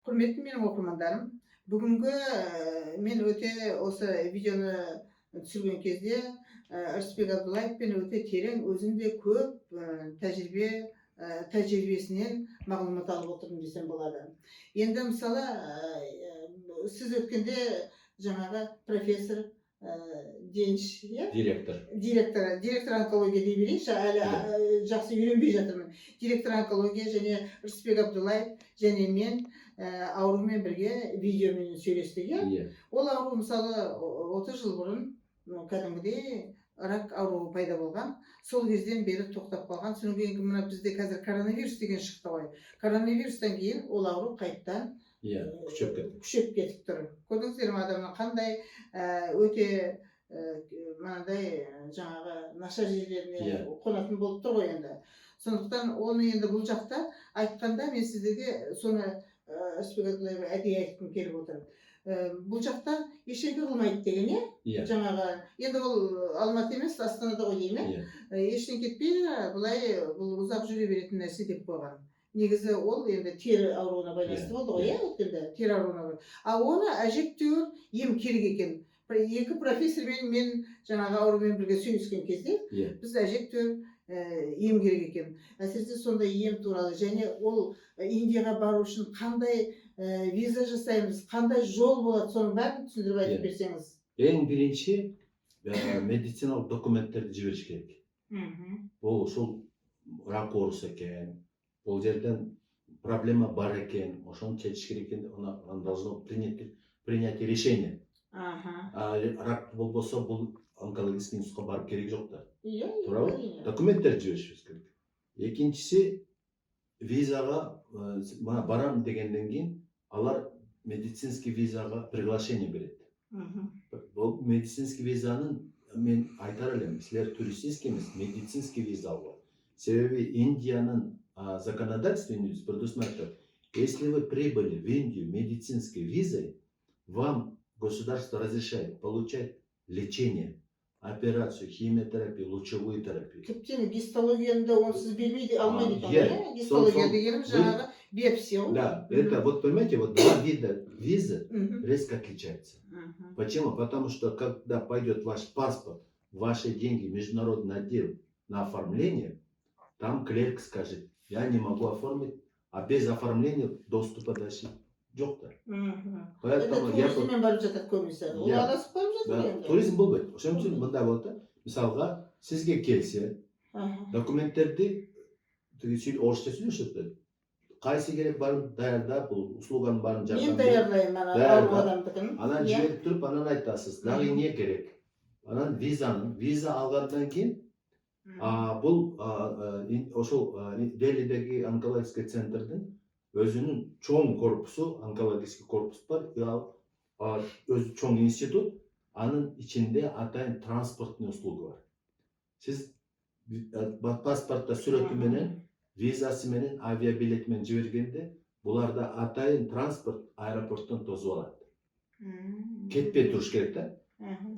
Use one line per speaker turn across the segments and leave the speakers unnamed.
Құрметті менің оқырмандарым, бүгінгі мен өте осы видеоны түсірген кезде Ырысбек Абдуллаевпен өте терең, өзінде көп тәжірибесінен мағлұмат алып отырмын десем болады. Енді мысалы сіз өткенде жаңағы профессор Деніш, иә? Директор онкология дей берейінші, әлі жақсы үйренбей жатырмын. Директор онкология және Ырысбек Абдуллаев және мен аурумен бірге видеомен сөйлестік, иә? Ол ауру мысалы 30 жыл бұрын кәдімгідей рак ауруы пайда болған. Сол кезден бері тоқтап қалған. Содан кейін мына бізде қазір коронавирус деген шықты ғой. Коронавирустан кейін ол ауру қайттан күшейіп кетіп тұр. Көрдіңіздер ме адамның қандай өте мынандай жаңағы нашар жерлеріне қонатын болып тұр ғой енді. Сондықтан оны енді бұл жақта айтқанда мен сіздерге соны әдейі айтқым келіп отыр. Бұл жақта ештеңе қылмайды деген, иә? Жаңағы, енді ол Алматы емес, Астанада ғой деймін, ештеңе кетпей, бұл ұзақ жүре беретін нәрсе деп қойған. Негізі ол енді тері ауруына байланысты болды ғой, иә, өткенде тері ауруына. Оны әжептәуір ем керек екен. Екі профессормен мен жаңағы аурумен бірге сөйлескен кезде біз әжептәуір ем керек екен. Әсіресе сондай ем туралы, және ол Индияға бару үшін қандай виза жасаймыз, қандай жол болады, соның бәрін түсіндіріп айтып берсеңіз.
Ең бірінші медициналық документтерді жіберіш керек. Ол сол рак аурусы екен, ол жерден проблема бар екен, ошоны шешіш керек екен, он должно принять решение. Рак болбосо бұл онкологический институтқа барып керек жоқ та. Тура ғой? Документтерді жіберіш керек. Екіншісі, визаға барам дегенден кейін алар медицинский визаға приглашение береді. Бұл медицинский визаның мен айтар елем, сілер туристический емес, медицинский виза алу. Себебі Индияның законодательстве предусматривает, если вы прибыли в Индию медицинской визой, вам государство разрешает получать лечение, операцию, химиотерапию, лучевую терапию.
Тіптен гистологияны да онсыз бермейді, алмайды екен, гистология дегенім жаңағы биопсия.
Да, это вот понимаете, вот два вида визы резко отличаются. Почему? Потому что когда пойдет ваш паспорт, ваши деньги в международный отдел на оформление, там клерк скажет, я не могу оформить, а без оформления доступа дальше жоқ та.
Поэтому туризммен барып жатады көбінесе. Ол адасып барып жатыр енді.
Туризм болмайды. Ошон үчүн мындай болот. Мисалга, сизге келсе, документтерди орысша сүйлөшөт. Кайсы керек барын даярдап, бул услуганын барын жардам.
Мен даярдайм ана ауру адамдыкын.
Анан жиберип туруп, анан айтасыз, дагы эмне керек? Анан виза алгандан кийин бул ошол Делидеги онкологический центрдин өзүнүн чоң корпусу, онкологический корпус бар, өзү чоң институт, анын ичинде атайын транспортный услуга бар. Сиз паспортта сүрөтү менен, визасы менен, авиабилети менен жибергенде, буларда атайын транспорт аэропорттон тосуп алат. Кетпей туруш керек да.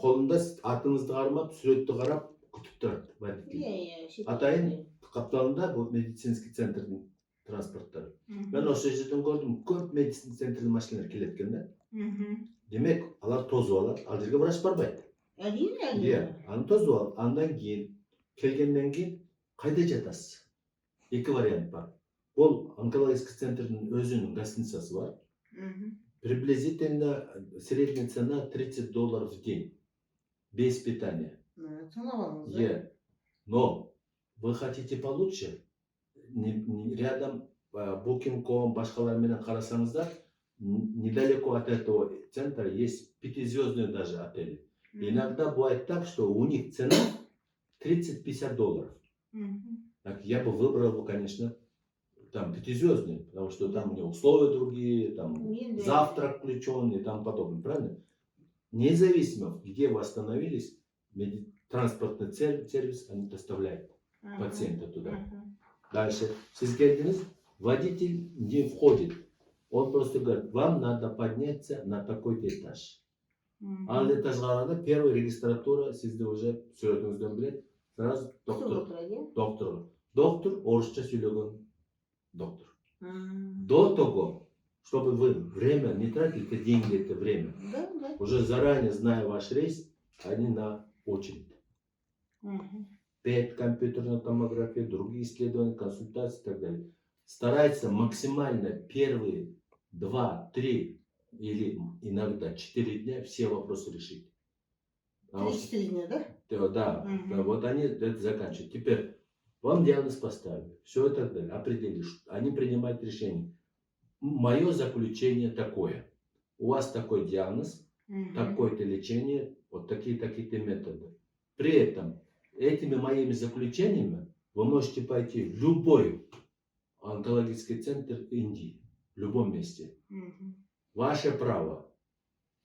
Колунда атыңызды кармап, сүрөттү карап күтүп турат водитель. Атайын капталында бул медицинский центрдин транспорттары. Мен ошол жерден көрдүм, көп медицинский центрдин машиналар келет экен да. Демек, алар тозуп алат, ал жерге врач барбайт.
Әрине.
Аны тозуп алат. Андан кийин, келгенден кийин кайда жатасыз? Эки вариант бар. Ол онкологический центрдин өзүнүн гостиницасы бар. Приблизительно средняя цена $30 в день. Без питания. Но вы хотите получше? Рядом Booking.com, башкалар менен карасаңыздар, недалеко от этого центра есть 5-звездные даже отели. Иногда бывает так, что у них цена $30-50. Так я бы выбрал, конечно, там 5-звездный, потому что там у него условия другие, там завтрак включен и тому подобное, правильно? Независимо, где вы остановились, транспортный сервис они доставляют пациента туда. Дальше, сиз келдиңиз, водитель не входит. Он просто говорит, вам надо подняться на такой-то этаж. Ал этажга караганда первая регистратура сизди уже сүрөтүңүздөн билет. Сразу доктор орусча сүйлөгөн доктор. До того чтобы вы время не тратили, это деньги, это время.
Да, да.
Уже заранее, зная ваш рейс, они на очередь. 5 компьютерная томография, другие исследования, консультации и так далее. Старается максимально первые 2-3 или иногда 4 дня все вопросы решить.
3-4 дня, да?
Да, вот они это заканчивают. Теперь вам диагноз поставили, все и так далее, определили, они принимают решение. Мое заключение такое. У вас такой диагноз, такое-то лечение, вот такие-такие-то методы. При этом этими моими заключениями вы можете пойти в любой онкологический центр Индии, в любом месте. Ваше право.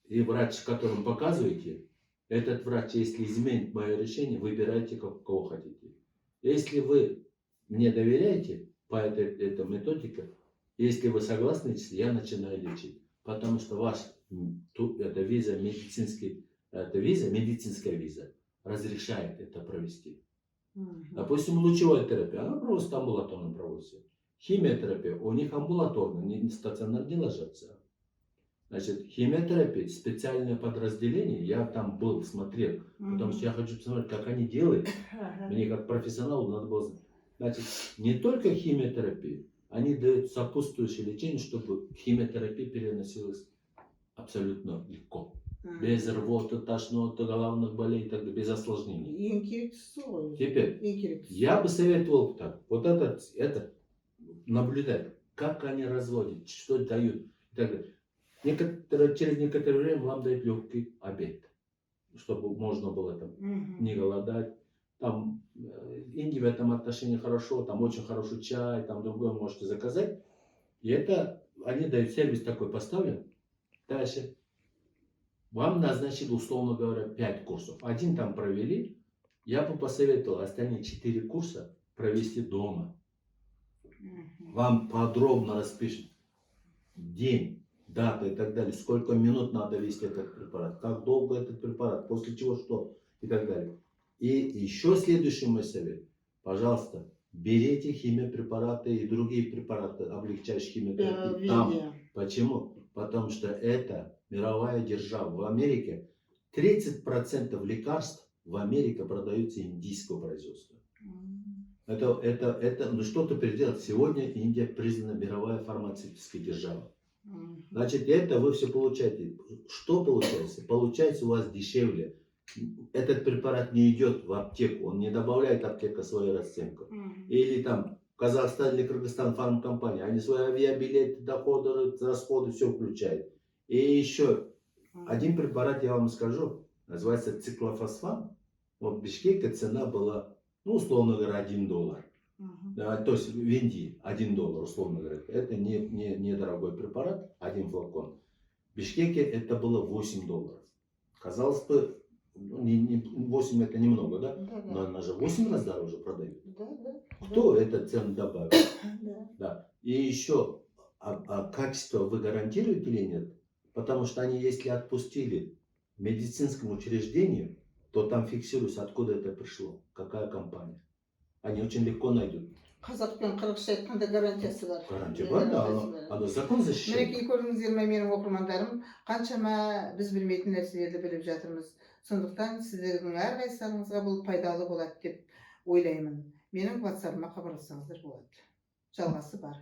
И врач, которому показываете, этот врач, если изменит мое решение, выбирайте, кого хотите. Если вы мне доверяете по этой методике, если вы согласны, я начинаю лечить. Потому что эта медицинская виза разрешает это провести. Допустим, лучевая терапия, она просто амбулаторно проводится. Химиотерапия, у них амбулаторно, не стационарно не ложатся. Значит, химиотерапия, специальное подразделение, я там был, смотрел, потому что я хочу посмотреть, как они делают. Мне как профессионалу надо было знать. Значит, не только химиотерапия, они дают сопутствующее лечение, чтобы химиотерапия переносилась абсолютно легко. Без рвоты, тошноты, головных болей и так далее, без осложнений. Теперь, я бы советовал так, вот это наблюдать, как они разводят, что дают и так далее. Через некоторое время вам дают легкий обед, чтобы можно было там не голодать. Там Индия в этом отношении хорошо, там очень хороший чай, там другое можете заказать. И это они дают сервис такой поставлен. Дальше вам назначили, условно говоря, 5 курсов. Один там провели. Я бы посоветовал остальные 4 курса провести дома. Вам подробно распишут день, дата и так далее, сколько минут надо вести этот препарат, как долго этот препарат, после чего что и так далее. И еще следующий мой совет. Пожалуйста, берите химиопрепараты и другие препараты, облегчающие химиотерапию там. Почему? Потому что это мировая держава. В Америке 30% лекарств в Америке продаются индийского производства. Ну что-то переделать. Сегодня Индия признана мировая фармацевтическая держава. Значит, это вы все получаете. Что получается? Получается у вас дешевле. Этот препарат не идет в аптеку, он не добавляет аптека свою расценку. Или там Казахстан или Кыргызстан фармкомпания, они свои авиабилеты, доходы, расходы, все включают. И еще один препарат я вам скажу, называется циклофосфан. Вот в Бишкеке цена была, ну, условно говоря, $1. Да, то есть в Индии $1, условно говоря. Это не дорогой препарат, один флакон. В Бишкеке это было $8. Казалось бы, 8 это немного, да? Но она же 8 раз дороже продает. Кто эту цену добавил? Да. И еще, качество вы гарантируете или нет? Потому что они, если отпустили медицинскому учреждению, то там фиксируется, откуда это пришло, какая компания. Они очень легко найдут.
Қазақ пен қырғызша айтқанда гарантиясы бар.
Гарантия бар, да, ана закон защищает.
Мінекей көрдіңіздер ме менің оқырмандарым, қаншама біз білмейтін нәрселерді біліп жатырмыз. Сондықтан сіздердің әрқайсыңызға бұл пайдалы болады деп ойлаймын. Менің WhatsApp-ыма хабарлассаңыздар болады. Жалғасы бар.